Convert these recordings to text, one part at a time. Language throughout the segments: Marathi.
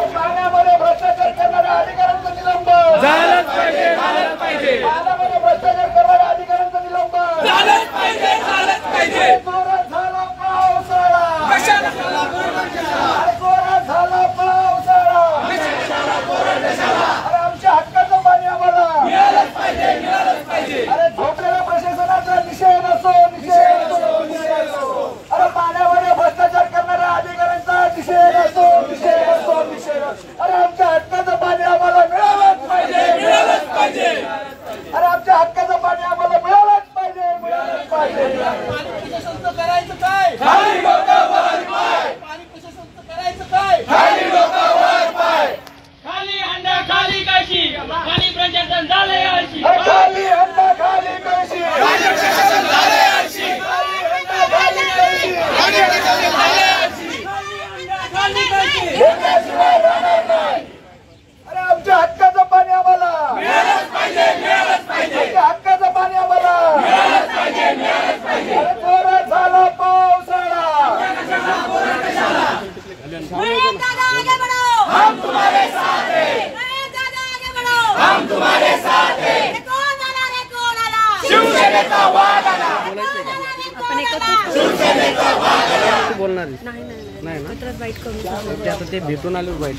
पाण्यामध्ये भ्रष्टाचार करणाऱ्या अधिकाऱ्यांचं निलंबन झालंच पाहिजे, झालंच पाहिजे. पाण्यामध्ये भ्रष्टाचार करणाऱ्या अधिकाऱ्यांचं निलंबन झालंच पाहिजे, झालंच पाहिजे. जोरात झाला पावसाळा, कशाला जोरात झाला पावसाळा, अरे आमच्या हक्काचं पाणी आम्हाला मिळालंच पाहिजे, मिळालंच पाहिजे. अरे झोपलेल्या प्रशासनाचा निषेध असो, निषेध असो. अरे पाण्यामध्ये भ्रष्टाचार करणाऱ्या अधिकाऱ्यांचा निषेध असो, निषेध असो. अरे आमच्या हक्काचं पाणी आम्हाला मिळालंच पाहिजे, मिळालंच पाहिजे. अरे आमच्या हक्काचं पाणी आम्हाला मिळालंच पाहिजे, मिळालंच पाहिजे. प्रशासनचं करायचं काय? खाली डोकं वर पाय. पाणी प्रशासनचं करायचं काय? खाली डोकं वर पाय. खाली अंडा खाली काशी, पाणी प्रशासन झालंय आळशी. खाली अंडा खाली कळशी, पाणी प्रशासन झालंय आळशी. खाली अंडा खाली कळशी. पाणी प्रशासन झालंय आळशी. खाली अंडा खाली काशी. घेतल्याशिवाय राहणार नाही. अरे आमच्या हक्काचं पाणी आम्हाला मिळालंच पाहिजे, मिळालंच पाहिजे. आमच्या हक्काचं पाणी आम्हाला मिळालंच पाहिजे, मिळालंच पाहिजे. अरे जोरात झाला पावसाळा, महेश दादा आगे बढ़ो, हम तुम्हारे साथ हैं. महेश दादा आगे बढ़ो. हम तुम्हारे साथ हैं. रे कोण आला? शिवसेनेचा वाद आला. आपण शिवसेनेचा वाद आला. बोलणार नाही ना वाईट करू ते आता ते भेटून आले वाईट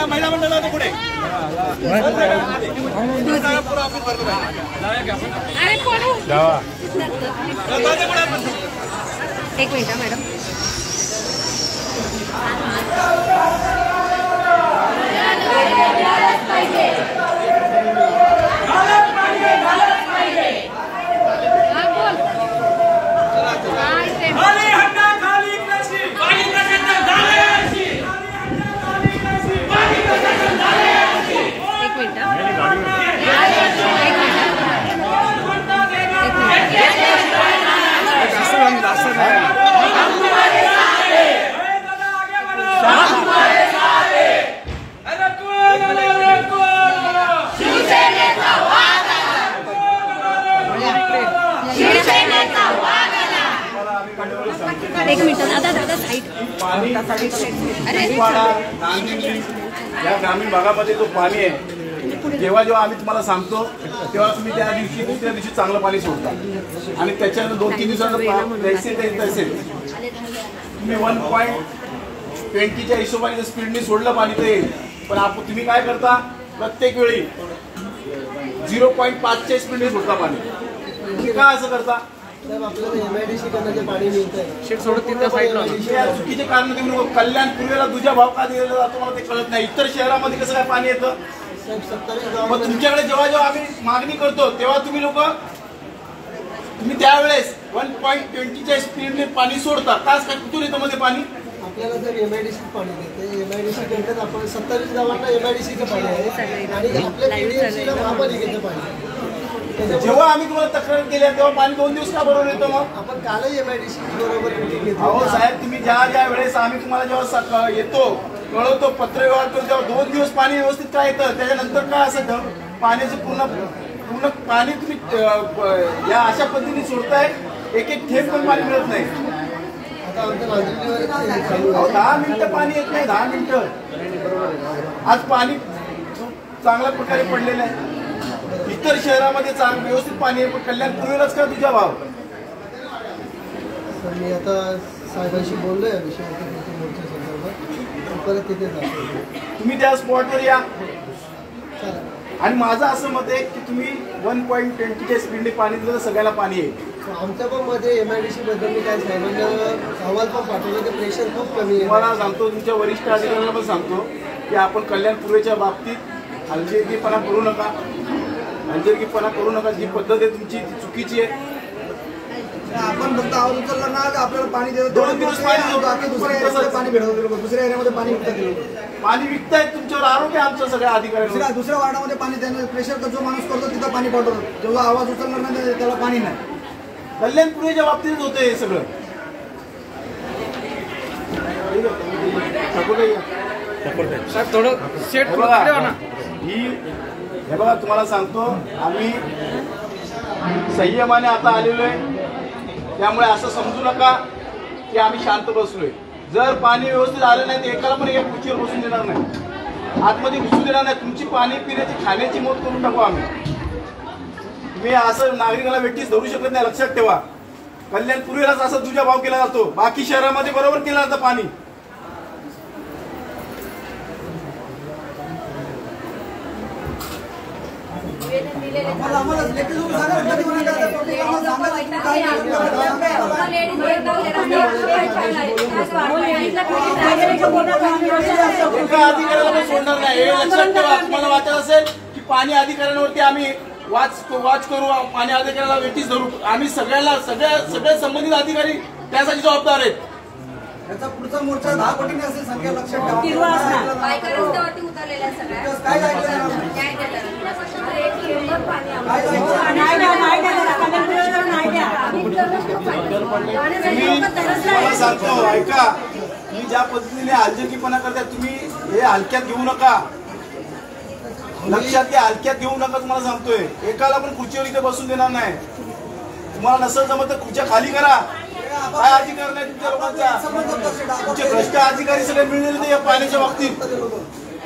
महिला मंडळाचं पुढे अरे कोण एक मिनिट मॅडम. खाली हंडा खाली कशी, पाणी प्रशासन झालंय आळशी. पाणी प्रशासन झालंय आळशी. एक मिनिट. अरे कोण आलं, रे कोण आलं? शिवसेनेचा वाद आला. एक मिनिट दादा साईड. या ग्रामीण भागामध्ये जो पाणी आहे जेव्हा आम्ही तुम्हाला सांगतो तेव्हा तुम्ही त्या दिवशी दुसऱ्या दिवशी चांगलं पाणी सोडता आणि त्याच्यानंतर 2-3 दिवसांना तसे तुम्ही 1.20च्या हिशोबाने स्पीडने सोडलं पाणी ते येईल. पण तुम्ही काय करता प्रत्येक वेळी 0.5च्या स्पीडने सोडता पाणी. तुम्ही काय असं करता? आपल्याला MIDC कडनं पाणी मिळतंय शेट सोडत तिथं साईडला चुकीचे कारण देऊ नको. कल्याण पूर्वेला तुझ्या भाव का दिलेला जातो मला ते कळत नाही. इतर शहरामध्ये कसं काय पाणी येतं? मग तुमच्याकडे जेव्हा जेव्हा आम्ही मागणी करतो तेव्हा तुम्ही त्यावेळेस 1.20च्या स्पीडने पाणी सोडता. काय कुठून येतं मध्ये पाणी? आपल्याला जर MIDC पाणी देते MIDC कडनं आपण 27 गावांना MIDCचं पाणी आहे आणि आपल्या PDMCला महापालिकेचं पाणी. जेव्हा आम्ही तुम्हाला तक्रार केली तेव्हा पाणी 2 दिवस का बरोबर येतं? मग आपण कालही MIDC बरोबर मीटिंग घेतली. अहो साहेब तुम्ही ज्या वेळेस आम्ही तुम्हाला जेव्हा येतो कळवतो पत्रव्यवहार करतो तेव्हा 2 दिवस पाणी व्यवस्थित काय येतं त्याच्यानंतर काय असं पाण्याचं पूर्ण पाणी तुम्ही या अशा पद्धतीने सोडताय एक थेंब पण पाणी मिळत नाही. आता आमच्या नांदेडवर अहो 10 मिनिटं पाणी येत नाही. 10 मिनिटं आज पाणी चांगल्या प्रकारे पडलेलं आहे. इतर शहरामध्ये व्यवस्थित पाणी आहे पण कल्याण पूर्वेलाच का तुझ्या भाव? तर मी आता साहेबांशी बोललोय या विषयावरती मोर्चा संदर्भात परत तिथे जातो. तुम्ही त्या स्पॉटवर या. चालेल. आणि माझं असं मत आहे की तुम्ही 1.20च्या स्पीडने पाणी दिलं तर सगळ्याला पाणी येईल. आमच्या पण मध्ये MIDC बद्दल मी काय साहेबांना अहवाल पण पाठवलं ते प्रेशर खूप कमी आहे. तुम्हाला सांगतो तुमच्या वरिष्ठ अधिकाऱ्यांना पण सांगतो की आपण कल्याण पूर्वेच्या बाबतीत हलगर्जीपणा करू नका. हलगर्जीपणा करू नका. जी पद्धत आहे तुमची ती चुकीची आहे. आपण फक्त आवाज उचलला ना आपल्याला पाणी देतो 2 दिवस पाणी दुसऱ्या एरियामध्ये पाणी भेटवतो. दुसऱ्या एरियामध्ये पाणी विकतात. पाणी विकतायत तुमच्यावर आरोप आहे आमच्या सगळ्या अधिकाऱ्यांना. दुसऱ्या वार्डामध्ये पाणी त्यांना प्रेशर जो माणूस करतो तिथं पाणी पाठवतो. जेव्हा आवाज उचलला ना त्याला पाणी नाही. कल्याण पूर्वेच्या बाबतीत होतं हे सगळं. साहेब थोडं सेट हे बघा तुम्हाला सांगतो आम्ही संयमाने आता आलेलो आहे, त्यामुळे असं समजू नका की आम्ही शांत बसलोय. जर पाणी व्यवस्थित आलं नाही तर एकाला पण एक खुर्चीवर बसून देणार नाही, आतमध्ये घुसू देणार नाही. तुमची पाणी पिण्याची खाण्याची मौत करून टाकू आम्ही. तुम्ही असं नागरिकाला वेठीस धरू शकत नाही, लक्षात ठेवा. कल्याणपूर्वीलाच असा तुझा भाव केला जातो, बाकी शहरामध्ये बरोबर केलं जातं पाणी. एका अधिकाऱ्याला पण सोडणार नाही हे लक्षात ठेवा. तुम्हाला वाटत असेल की पाणी अधिकाऱ्यांवरती आम्ही वाच करू, पाणी अधिकाऱ्याला वेठीस धरू. आम्ही सगळे संबंधित अधिकारी त्यासाठी जबाबदार आहेत. याचा पुढचा मोर्चा 10 पटीने असेल संख्या लक्षात ठेवा. मला सांगतो ऐका, तुम्ही ज्या पद्धतीने हलजकीपणा करता तुम्ही हे हलक्यात घेऊ नका, लक्षात घ्या. हलक्यात घेऊ नका तुम्हाला सांगतोय. एकाला पण खुर्चीवर इथे बसून देणार नाही. तुम्हाला नसेल जमत तर खुर्च्या खाली करा. काय अधिकार नाही तुमच्या लोकांचा. तुमचे भ्रष्ट अधिकारी सगळे मिळलेले या पाण्याच्या बाबतीत.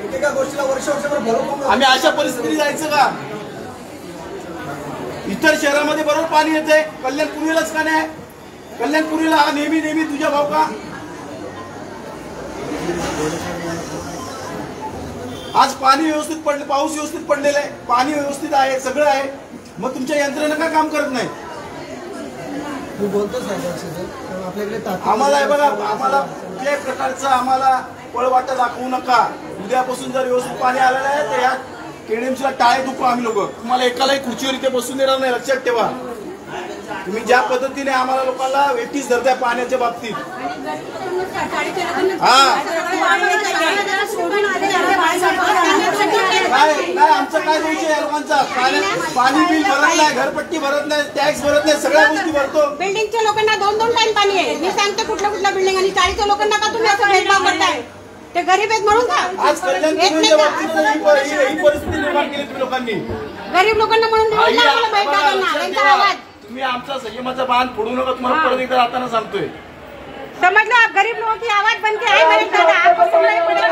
एकेका गोष्टीला वर्षभर भरून आम्ही अशा परिस्थितीत जायचं का? इतर शहरामध्ये बरोबर पाणी येते, कल्याणपूर्वीलाच का नाही? कल्याणपूर्वीला हा नेहमी तुझ्या भाव का? आज पाणी व्यवस्थित पडले, पाऊस व्यवस्थित पडलेला आहे, पाणी व्यवस्थित आहे, सगळं आहे, मग तुमच्या यंत्रणा का काम करत नाही? मी बोलतो साहेब आपल्याकडे आम्हाला बघा, आम्हाला कुठल्याही प्रकारचं आम्हाला पळवाटा दाखवू नका. उद्यापासून जर व्यवस्थित पाणी आलेलं आहे तर या केडीएमसीला टाळे दुखू आम्ही लोक. तुम्हाला एकालाही खुर्चीवर इथे बसून देणार नाही, लक्षात ठेवा. तुम्ही ज्या पद्धतीने आम्हाला लोकांना वेठीस धरताय पाण्याच्या बाबतीत. नाही आमचं काय द्यायचं या लोकांचा? पाणी बिल भरत नाही, घरपट्टी भरत नाही, टॅक्स भरत नाही, सगळ्या गोष्टी भरतो. बिल्डिंगच्या लोकांना 2-2 टाइम पाणी आहे. मी सांगते कुठल्या बिल्डिंग आणि 40च्या लोकांना का तुम्ही असं भेदभाव करताय? ते गरीब आहेत म्हणून का? आज कल्याणपूर्वीच्या बाबतीत ही परिस्थिती निर्माण केली तुम्ही लोकांनी. गरीब लोकांना म्हणून त्यांचा आवाज. तुम्ही आमचा संयमाचा बांध फोडू नका. तुम्हाला परत एकदा आता सांगतोय, समजलं? गरीब लोगों की आवाज बन के आए मेरे दादा, आपको सुनना पड़ेगा.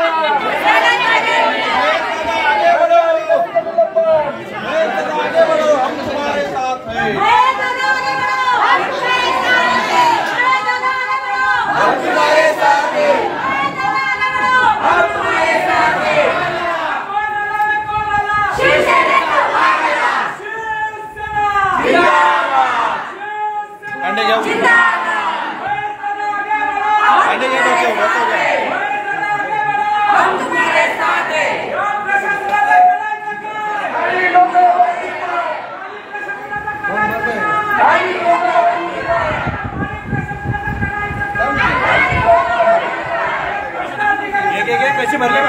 पैसे भरले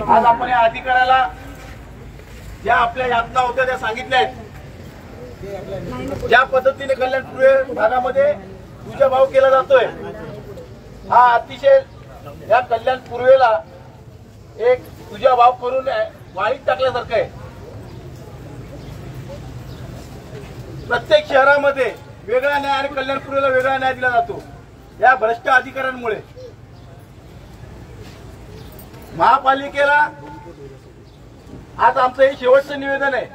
आज आपण या अधिकाऱ्याला ज्या आपल्या यातना होत्या त्या सांगितल्या आहेत. ज्या पद्धतीने कल्याणपूर्वी भागामध्ये तुझा भाव केला जातोय हा अतिशय या कल्याणपूर्वेला एक तुझा भाव करून वाळीत टाकल्यासारखं आहे. प्रत्येक शहरामध्ये वेगळा न्याय आणि कल्याणपूर्वेला वेगळा न्याय दिला जातो या भ्रष्ट अधिकाऱ्यांमुळे. महापालिकेला आज आमचं हे शेवटचं निवेदन आहे.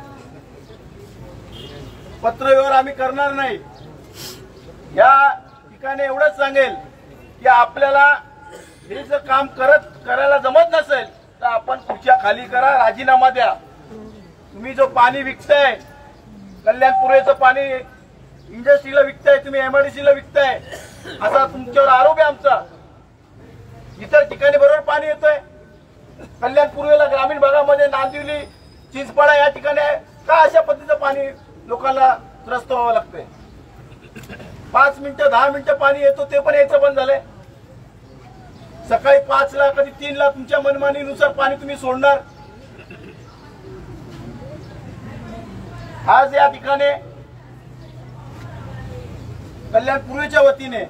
पत्रव्यवहार आम्ही करणार नाही. या ठिकाणी एवढंच सांगेल की आपल्याला हे जर काम करायला जमत नसेल तर आपण खुर्च्या खाली करा, राजीनामा द्या. तुम्ही जो पाणी विकताय, कल्याणपूर्वेचं पाणी इंडस्ट्रीला विकताय, तुम्ही MIDCला विकताय, असा तुमच्यावर आरोप आहे आमचा. इतर ठिकाणी बरोबर पाणी येतोय, कल्याणपूर्वेला ग्रामीण भागामध्ये नांदिवली, चिंचपाडा या ठिकाणी का अशा पद्धतीचं पाणी लोकांना त्रस्त व्हावं लागतंय? 5 मिनिटं 10 मिनिटं पाणी येतो ते पण यायचं बंद झालंय. सकाळी 5 ला कधी 3 ला तुमच्या मनमानीनुसार पाणी तुम्ही सोडणार. आज या ठिकाणी कल्याणपूर्वेच्या वतीने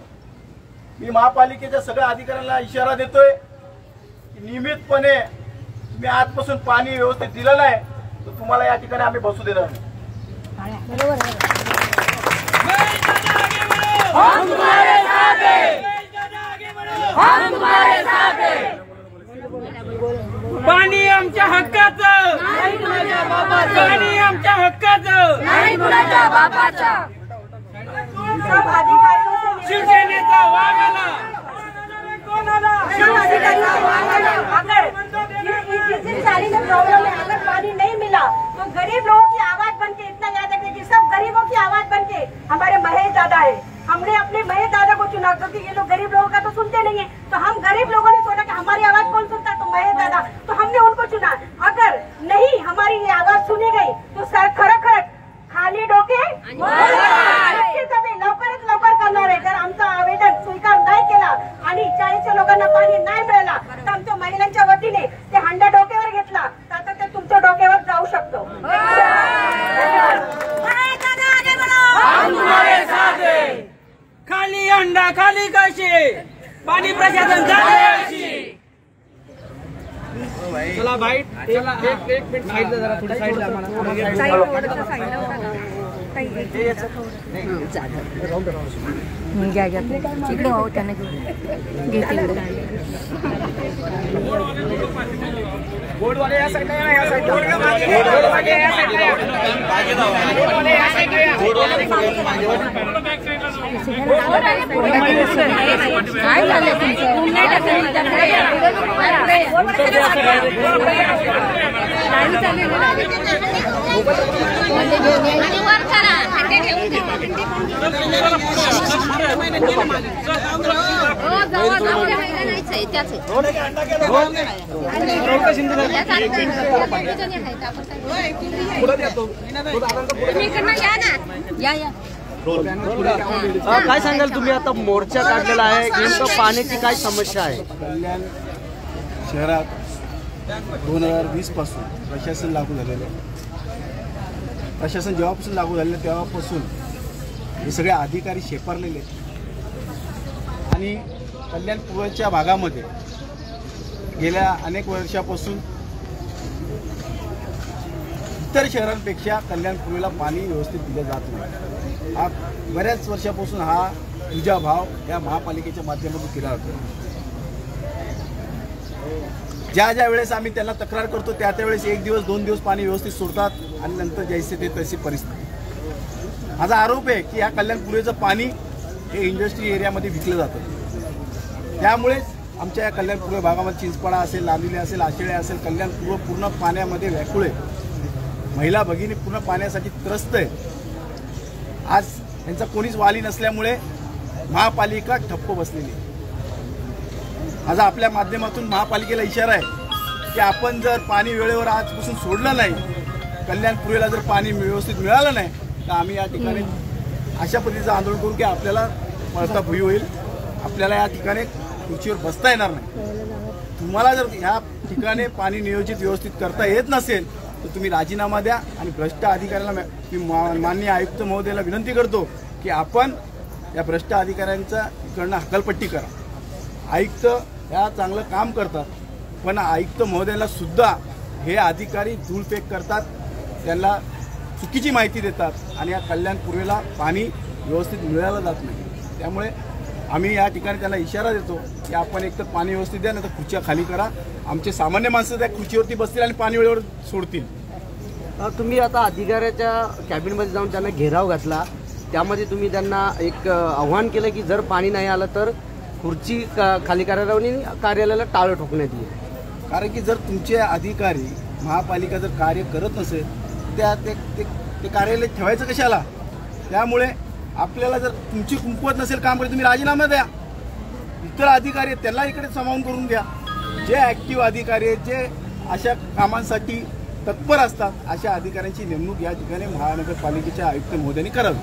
मी महापालिकेच्या सगळ्या अधिकाऱ्यांना इशारा देतोय की नियमितपणे तुम्ही आजपासून पाणी व्यवस्थित दिलं नाही तर तुम्हाला या ठिकाणी आम्ही बसू देणार नाही. पाणी आमच्या हक्काचं, पाणी आमच्या हक्काचं, शिवसेनेचा वाघ आला. अगर पानी नहीं मिला तो गरीब लोगों की आवाज बनके इतना याद रखिए कि सब गरीबों की आवाज बनके हमारे महेश दादा है. हमने अपने महेश दादा को चुना क्योंकि ये लोग गरीब लोगों का तो सुनते नहीं है. तो हम गरीब लोगों ने सोचा कि हमारी आवाज कौन सुनता, तो महेश दादा, तो हमने उनको चुना. अगर नहीं हमारी ये आवाज सुनी गई तो सर खरखर खाली डोके लवकरात लवकर करणार आहे. जर आमचं आवेदन स्वीकार नाही केला आणि 40 लोकांना पाणी नाही मिळाला तर आमच्या महिलांच्या वतीने ते हंडा डोक्यावर घेतला तर आता ते तुमच्या डोक्यावर जाऊ शकतो. खाली अंडा खाली कशी पाणी प्रशासन झाले. चला बाईट, चला एक मिनिट साईडला जरा, थोडी साईडला इकडे हो त्यांना बोर्डवाले या साईडला या, या साईडला बोर्डवाले या साईडला या. काय झालं तुमचं? काय सांगाल तुम्ही? आता मोर्चा काढलेला आहे, नेमकं पाण्याची काय समस्या आहे? कल्याण शहरात 2020 पासून प्रशासन लागू झालेलं आहे. प्रशासन जेव्हापासून लागू झालेलं तेव्हापासून हे सगळे अधिकारी शेपारलेले आहेत आणि कल्याणपूर्वेच्या भागामध्ये गेल्या अनेक वर्षापासून इतर शहरांपेक्षा कल्याणपूर्वेला पाणी व्यवस्थित दिलं जात नाही. हा बऱ्याच वर्षापासून हा तुझा भाव या महापालिकेच्या माध्यमातून केला जातो. ज्या वेळेस आम्ही त्यांना तक्रार करतो त्या वेळेस 1 दिवस 2 दिवस पाणी व्यवस्थित सोडतात आणि नंतर जैसे ते तशी परिस्थिती. माझा आरोप आहे की या कल्याणपूर्वेचं पाणी हे इंडस्ट्री एरियामध्ये विकलं जातं. त्यामुळेच आमच्या या कल्याणपूर्व भागामध्ये चिंचपाडा असेल, नांदिवली असेल, आशेळे असेल, कल्याणपूर्व पूर्ण पाण्यामध्ये व्याकुळ आहे. महिला भगिनी पूर्ण पाण्यासाठी त्रस्त आहे. आज यांचा कोणीच वाली नसल्यामुळे महापालिका ठप्प बसलेली आहे. माझा आपल्या माध्यमातून महापालिकेला इशारा आहे की आपण जर पाणी वेळेवर आजपासून सोडलं नाही, कल्याणपूर्वेला जर पाणी व्यवस्थित मिळालं नाही तर आम्ही या ठिकाणी अशा पद्धतीचं आंदोलन करू की आपल्याला पळता भुई होईल, आपल्याला या ठिकाणी खुर्चीवर बसता येणार नाही. तुम्हाला जर ह्या ठिकाणी पाणी नियोजित व्यवस्थित करता येत नसेल तर तुम्ही राजीनामा द्या. आणि भ्रष्ट अधिकाऱ्याला मी माननीय आयुक्त महोदयाला विनंती करतो की आपण या भ्रष्ट अधिकाऱ्यांचा इकडनं हकालपट्टी करा. आयुक्त या चांगलं काम करतात पण आयुक्त महोदयाला सुद्धा हे अधिकारी धूळफेक करतात, त्यांना चुकीची माहिती देतात आणि या कल्याणपूर्वेला पाणी व्यवस्थित मिळालं जात नाही. त्यामुळे आम्ही या ठिकाणी त्यांना इशारा देतो की आपण एकतर पाणी व्यवस्थित द्या, नाही तर खुर्च्या खाली करा. आमचे सामान्य माणसं त्या खुर्चीवरती बसतील आणि पाणी वेळेवर सोडतील. तुम्ही आता अधिकाऱ्याच्या कॅबिनमध्ये जाऊन त्यांना घेराव घातला, त्यामध्ये तुम्ही त्यांना एक आव्हान केलं की जर पाणी नाही आलं तर खुर्ची खाली कार्यालयाला टाळं ठोकण्यात येईल. कारण की जर तुमचे अधिकारी महापालिका जर कार्य करत नसेल ते कार्यालय ठेवायचं कशाला. त्यामुळे आपल्याला जर तुमची कुंपवत नसेल काम करत तुम्ही राजीनामा द्या. इतर अधिकारी आहेत त्यांना इकडे सामावून करून घ्या. जे ॲक्टिव्ह अधिकारी आहेत जे अशा कामांसाठी तत्पर असतात अशा अधिकाऱ्यांची नेमणूक या ठिकाणी महानगरपालिकेच्या आयुक्त महोदयांनी करावी.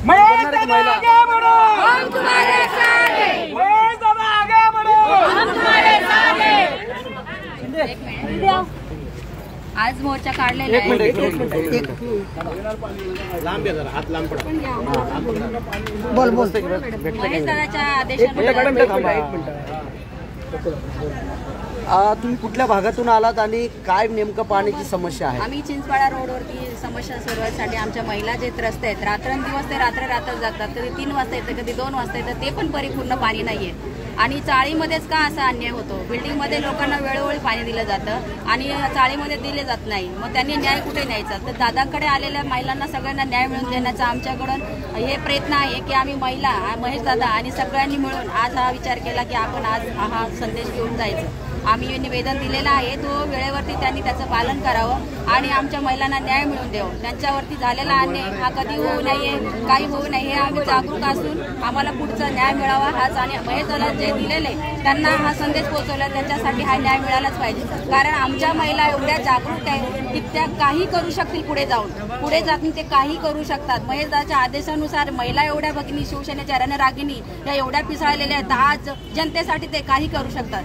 महेश दादा आगे बढ़ो, हम तुम्हारे साथ हैं. महेश दादा आगे बढ़ो, हम तुम्हारे साथ हैं. आज मोर्चा काढलेला आहे. महेश दादाच्या आदेशानुसार तुम्ही कुठल्या भागातून आलात आणि काय नेमकं पाण्याची समस्या आहे? आम्ही चिंचपाडा रोडवरती समस्या सोडवण्यासाठी आमच्या महिला जे त्रस्त आहेत रात्रंदिवस ते रात्र जातात. कधी 3 वाजता येतं, कधी 2 वाजता येतं, ते पण परिपूर्ण पाणी नाहीये. आणि चाळीमध्येच का असा अन्याय होतो? बिल्डिंगमध्ये लोकांना वेळोवेळी पाणी दिलं जातं आणि चाळीमध्ये दिले जात नाही. मग त्यांनी न्याय कुठे न्यायचा? तर दादांकडे आलेल्या महिलांना सगळ्यांना न्याय मिळवून देण्याचा आमच्याकडून हे प्रयत्न आहे की आम्ही महिला महेश दादा आणि सगळ्यांनी मिळून आज हा विचार केला की आपण आज हा संदेश घेऊन जायचं. आम्ही निवेदन दिलेलं आहे, तो वेळेवरती त्यांनी त्याचं पालन करावं आणि आमच्या महिलांना न्याय मिळवून द्यावं. त्यांच्यावरती झालेला अन्याय हा कधी होऊ नये, काही होऊ नये, हे आम्ही जागरूक असून आम्हाला पुढचा न्याय मिळावा हाच. आणि महेश दादा जे दिलेले त्यांना हा संदेश पोहोचवला, त्यांच्यासाठी हा न्याय मिळालाच पाहिजे. कारण आमच्या महिला एवढ्या जागरूक आहेत की त्या काही करू शकतील. पुढे जाऊन ते काही करू शकतात. महेश दादाच्या आदेशानुसार महिला एवढ्या भगिनी शिवसेनेच्या रणरागिणी या एवढ्या पिसाळलेल्या आहेत. आज जनतेसाठी ते काही करू शकतात.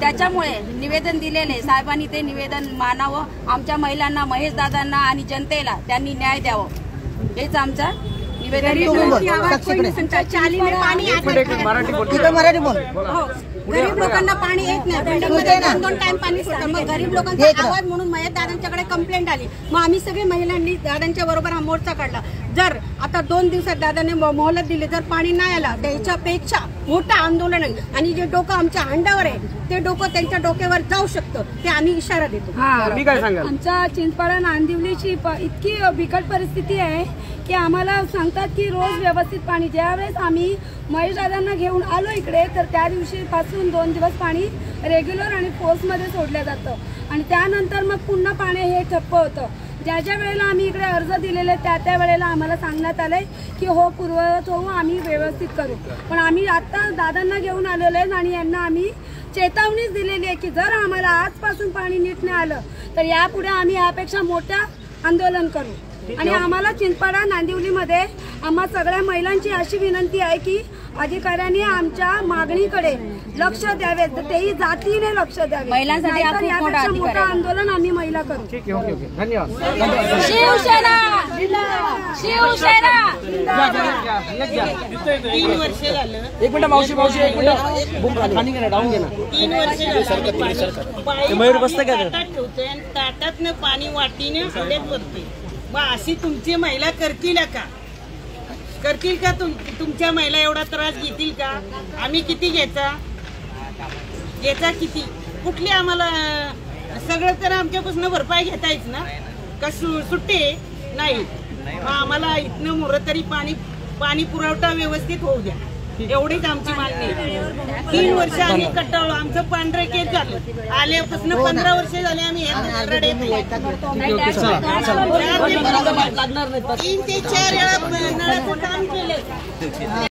त्याच्यामुळे निवेदन दिलेले साहेबांनी ते निवेदन मानावं. आमच्या महिलांना, महेश दादांना आणि जनतेला त्यांनी न्याय द्यावं हेच आमचा निवेदन. गरीब लोकांना पाणी येत नाही. बिल्डिंगमध्ये 2 टाइम पाणी सोडतात. मग गरीब लोकांचा आवाज म्हणून महेश दादांच्याकडे कंप्लेंट आली. मग आम्ही सगळे महिलांनी दादांच्या बरोबर हा मोर्चा काढला. जर आता 2 दिवसात दादाने मोहलत दिली, जर पाणी नाही आलं त्याच्यापेक्षा मोठं आंदोलन आहे. आणि जे डोकं आमच्या अंडावर आहे ते डोकं त्यांच्या डोक्यावर जाऊ शकतं, ते आम्ही इशारा देतो. मी काय सांगाल? आमच्या चिंचपाडा नांदिवलीची इतकी बिकट परिस्थिती आहे की आम्हाला सांगतात की रोज व्यवस्थित पाणी. ज्यावेळेस आम्ही महेश दादांना घेऊन आलो इकडे तर त्या दिवशीपासून 2 दिवस पाणी रेग्युलर आणि फोर्समध्ये सोडलं जातं आणि त्यानंतर मग पुन्हा पाणी हे ठप्प होतं. ज्या वेळेला आम्ही इकडे अर्ज दिलेले त्या वेळेला आम्हाला सांगण्यात आलंय की हो पूर्ववत होऊ, आम्ही व्यवस्थित करू. पण आम्ही आता दादांना घेऊन आलेलो आहे आणि यांना आम्ही चेतावणीच दिलेली आहे की जर आम्हाला आजपासून पाणी नीट नाही आलं तर यापुढे आम्ही यापेक्षा मोठं आंदोलन करू. आणि आम्हाला चिंचपाडा नांदिवलीमध्ये आम्हा सगळ्या महिलांची अशी विनंती आहे की अधिकाऱ्यांनी आमच्या मागणीकडे लक्ष द्यावे, तेही जातीने लक्ष द्यावे. महिलांसाठी यापेक्षा मोठं आंदोलन आम्ही महिला करू. धन्यवाद. शिवसेना शिवसेना. 3 वर्ष झालं. एक मिनिट मावशी एक मिनिट खाली घे ना, डाऊन घे ना. 3 वर्ष ठेवते आणि ताटातनं पाणी वाटीने हड्यात भरते. मग अशी तुमची महिला करतील का? तुमच्या महिला एवढा त्रास घेतील का? आम्ही किती घ्यायचा किती? कुठली आम्हाला सगळं तर आमच्यापासून भरपाई घेतायच ना का? सुट्टे नाही. आम्हाला इथनं मोर तरी पाणी पुरवठा व्यवस्थित होऊ द्या, एवढीच आमची मागणी. 3 वर्ष आम्ही कटाळलो. आमचं पांढरं केस झालं. आल्यापासून 15 वर्ष झाले आम्ही 3 ते 4 वेळा नळाचं काम केलं.